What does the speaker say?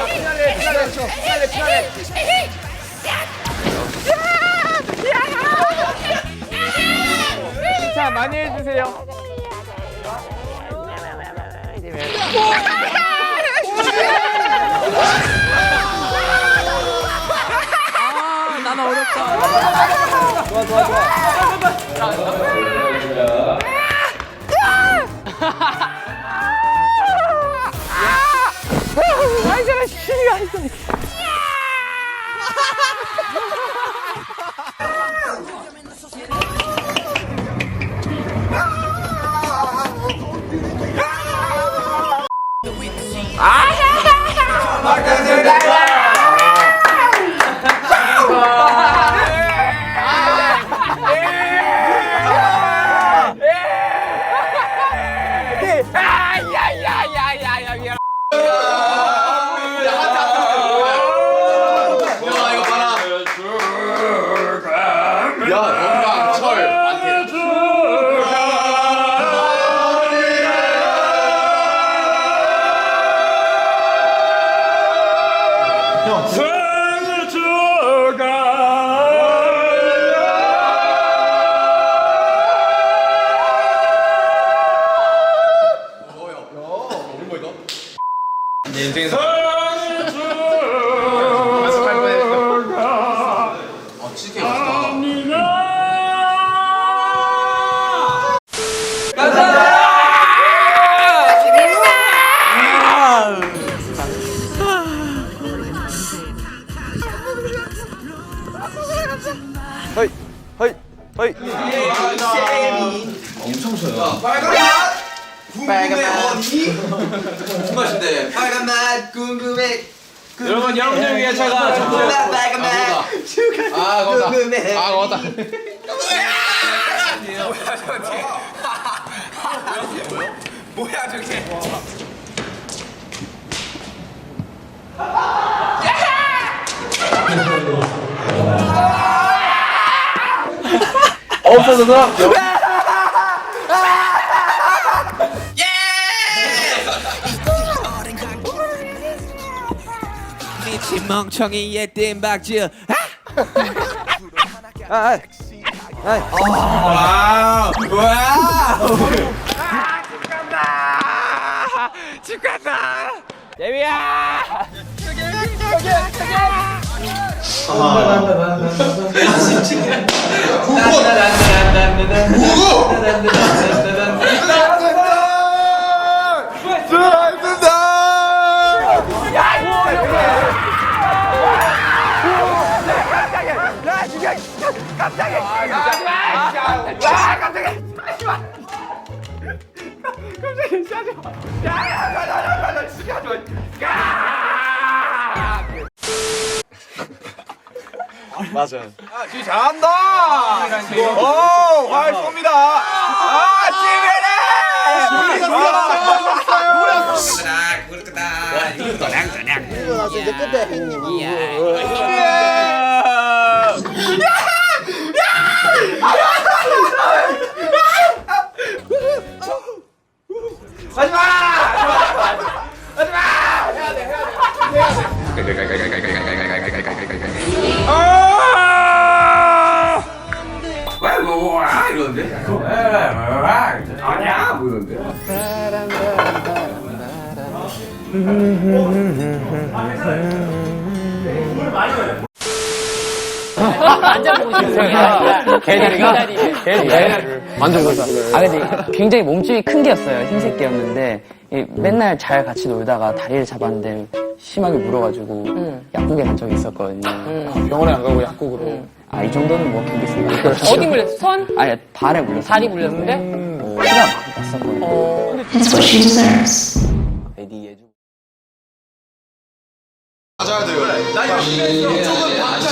피날레. 자, 많이 해주세요. 아, 나는 어렵다. 좋아. 아이잖아, 시리가 아이잖아. 내 인생에서 치즈 맛있다. 허이. 엄청 쉬어요. 빨간 맛 무슨 맛인데? 빨간 맛 궁금해. 여러분들 위해 제가 빨간 맛 궁금해. 먹었다. 뭐야 저게? 없어져서. 미친 멍청이의 땜박질. 집 간다. 예비야. 맞아. 지 잘한다. 오, 활 쏩니다. 앉아보고 싶어요. 개다리가? 만져보고 싶어. 아, 근데 굉장히 몸집이 큰 개였어요. 흰색 개였는데, 맨날 잘 같이 놀다가 다리를 잡았는데, 심하게 물어가지고, 약국에 간 적이 있었거든요. 병원에 안 가고 약국으로. 아, 이 정도는 뭐 견디습니다. 어디 물렸어? 손? 아니, 발에 물렸어요. 다리 물렸는데? 피가 막 났었거든요. That's what she deserves. 맞아야 돼요. 나 열심히 했어.